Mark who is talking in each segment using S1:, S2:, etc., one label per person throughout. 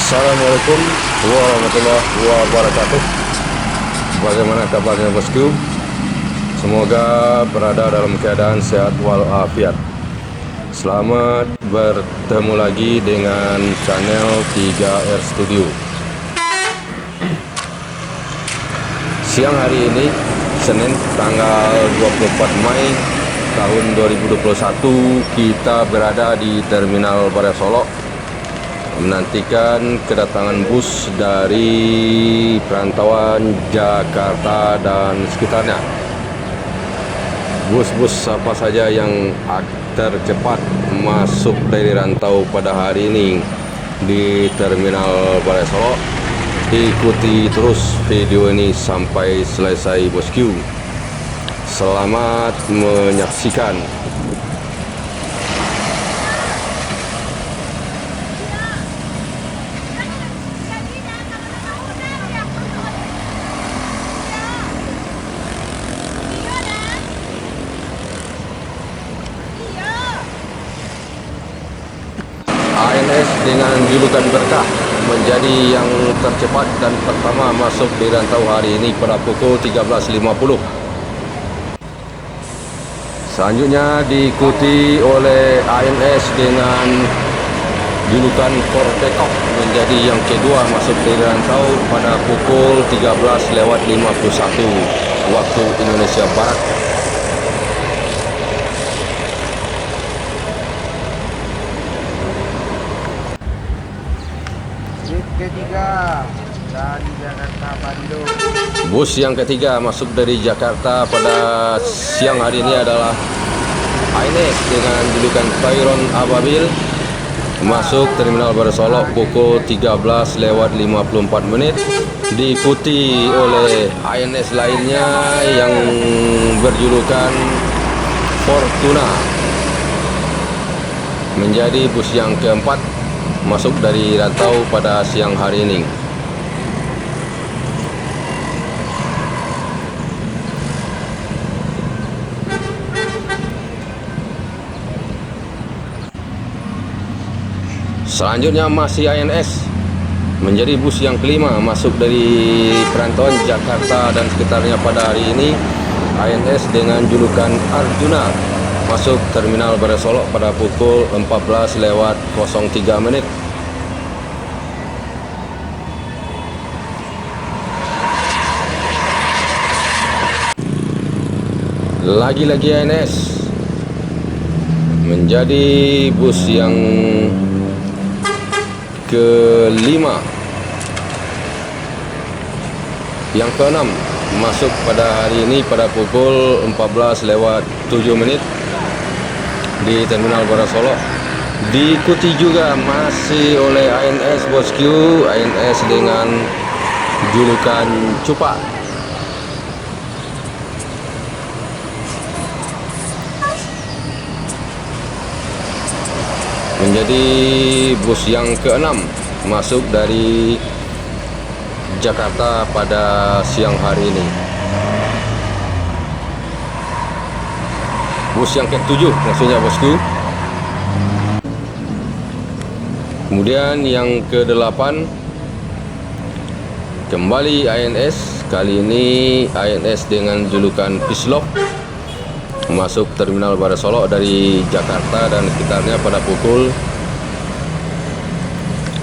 S1: Assalamualaikum warahmatullahi wabarakatuh. Bagaimana kabarnya bosku? Semoga berada dalam keadaan sehat walafiat. Selamat bertemu lagi dengan channel 3R Studio. Siang hari ini Senin tanggal 24 Mei tahun 2021, kita berada di Terminal Baraya Solok menantikan kedatangan bus dari perantauan Jakarta dan sekitarnya. Bus-bus apa saja yang tercepat masuk dari rantau pada hari ini di Terminal Baraya Solok? Ikuti terus video ini sampai selesai bosku. Selamat menyaksikan. ANS dengan julukan Berkah menjadi yang tercepat dan pertama masuk di rantau hari ini pada pukul 13.50. Selanjutnya diikuti oleh ANS dengan julukan For Peacock menjadi yang kedua masuk di rantau pada pukul 13.51 waktu Indonesia Barat.
S2: Ketiga dari Jakarta Bandung.
S1: Bus yang ketiga masuk dari Jakarta pada siang hari ini adalah ANS dengan julukan Tyron Ababil, masuk Terminal Baraya Solok pukul 13.54, diikuti oleh ANS lainnya yang berjulukan Fortuna menjadi bus yang keempat masuk dari rantau pada siang hari ini. Selanjutnya masih ANS menjadi bus yang kelima masuk dari perantauan Jakarta dan sekitarnya pada hari ini. ANS dengan julukan Arjuna masuk Terminal Baraya Solok pada pukul 14.03. Lagi-lagi ANS menjadi bus yang kelima. Yang keenam masuk pada hari ini pada pukul 14.07 di Terminal Baraya Solok. Diikuti juga masih oleh ANS bosku, ANS dengan julukan Cupa menjadi bus yang keenam masuk dari Jakarta pada siang hari ini. Bus yang ke-7 maksudnya bosku. Kemudian yang ke-8 kembali ANS, kali ini ANS dengan julukan Pislock masuk Terminal Baraya Solok dari Jakarta dan sekitarnya pada pukul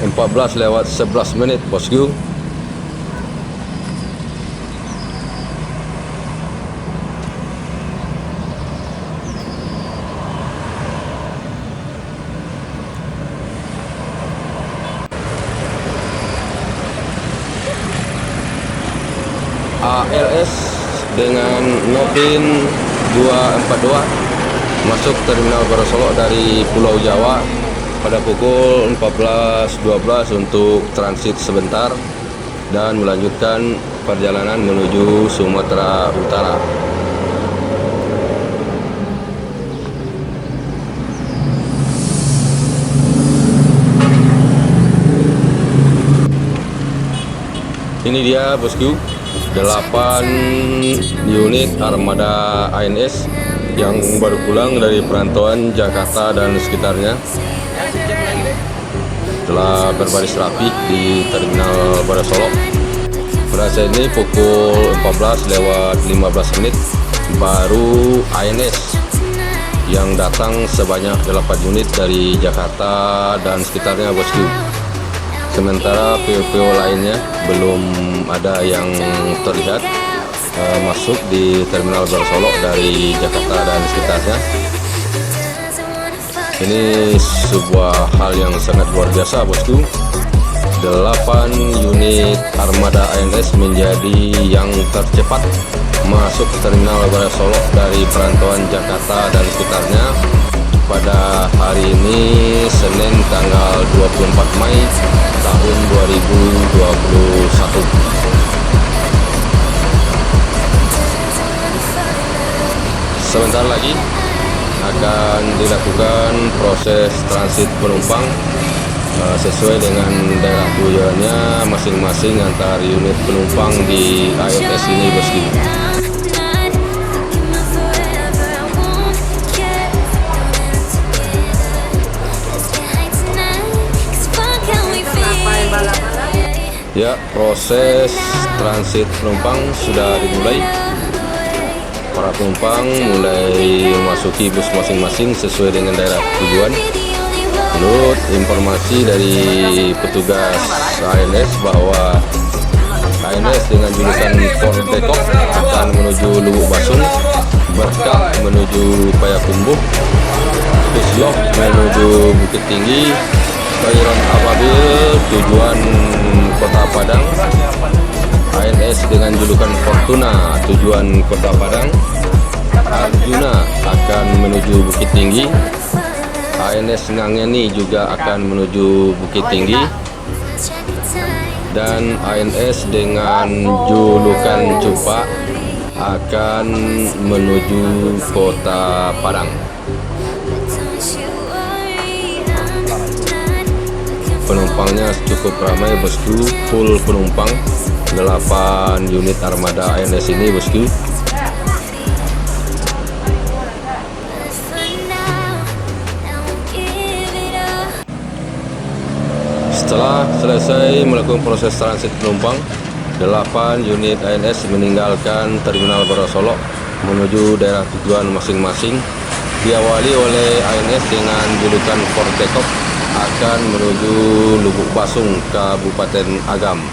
S1: 14.11 bosku. ALS dengan Nopin 242 masuk Terminal Baraya Solok dari Pulau Jawa pada pukul 14.12 untuk transit sebentar dan melanjutkan perjalanan menuju Sumatera Utara. Ini dia bosku, 8 unit armada ANS yang baru pulang dari perantauan Jakarta dan sekitarnya. telah berbaris rapi di Terminal Barat Solok. Pada saat ini pukul 14:15 baru ANS yang datang sebanyak 8 unit dari Jakarta dan sekitarnya, bosku. Sementara PO-PO lainnya belum ada yang terlihat masuk di Terminal Barat Solok dari Jakarta dan sekitarnya. Ini sebuah hal yang sangat luar biasa, bosku. 8 unit armada ANS menjadi yang tercepat masuk ke Terminal Barat Solok dari perantauan Jakarta dan sekitarnya pada hari ini, Senin tanggal 24 Mei tahun 2021. Sebentar lagi akan dilakukan proses transit penumpang sesuai dengan daerah tujuannya masing-masing antar unit penumpang di ANS ini, bosku. Ya, proses transit penumpang sudah dimulai. Para penumpang mulai memasuki bus masing-masing sesuai dengan daerah tujuan. Menurut informasi dari petugas ANS bahwa ANS dengan julukan Fort Depok akan menuju Lubuk Basung, Berkah menuju Payakumbuh, Pislop menuju Bukit Tinggi, Toiron Ababil tujuan Kota Padang, ANS dengan julukan Fortuna tujuan Kota Padang, Arjuna akan menuju Bukit Tinggi, ANS Ngangeni juga akan menuju Bukit Tinggi, dan ANS dengan julukan Cupak akan menuju Kota Padang. Penumpangnya cukup ramai, bosku, full penumpang 8 unit armada ANS ini, bosku. Setelah selesai melakukan proses transit penumpang, 8 unit ANS meninggalkan Terminal Barat Solok menuju daerah tujuan masing-masing. Diawali oleh ANS dengan julukan Fort Depok akan menuju Lubuk Basung, Kabupaten Agam.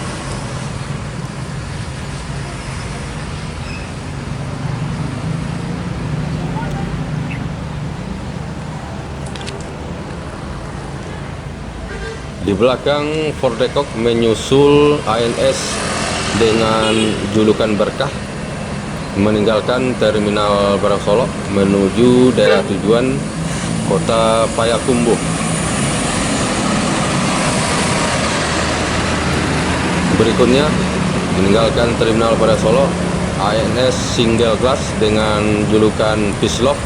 S1: Di belakang Fort Depok menyusul ANS dengan julukan Berkah meninggalkan Terminal Barat Solok menuju daerah tujuan Kota Payakumbuh. Berikutnya meninggalkan Terminal Barat Solok ANS Single Class dengan julukan Pislop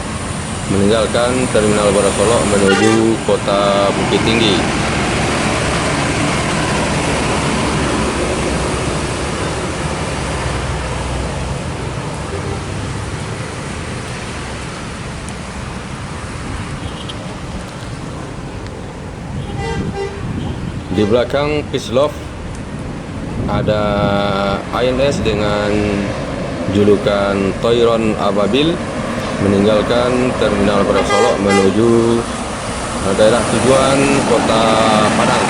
S1: meninggalkan Terminal Barat Solok menuju Kota Bukit Tinggi. Di belakang Pislop ada ANS dengan julukan Toiron Ababil meninggalkan Terminal Barat Solok menuju daerah tujuan Kota Padang.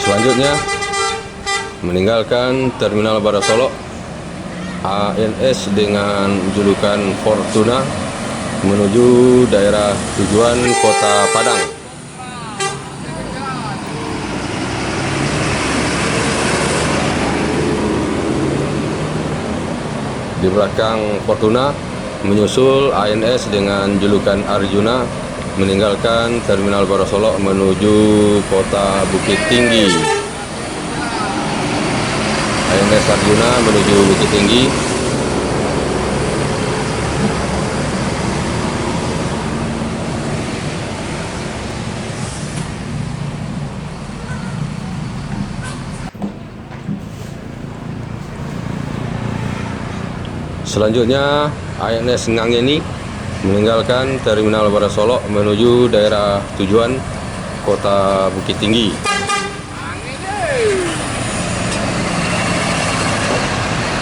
S1: Selanjutnya meninggalkan Terminal Barat Solok ANS dengan julukan Fortuna menuju daerah tujuan Kota Padang. Di belakang Fortuna menyusul ANS dengan julukan Arjuna meninggalkan Terminal Barat Solok menuju Kota Bukit Tinggi. ANS Arjuna menuju Bukit Tinggi. Selanjutnya ANS Ngangeni meninggalkan Terminal Barat Solok menuju daerah tujuan Kota Bukit Tinggi.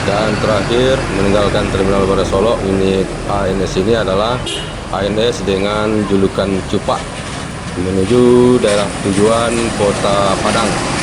S1: Dan terakhir meninggalkan Terminal Barat Solok, unit ANS ini adalah ANS dengan julukan Cupak menuju daerah tujuan Kota Padang.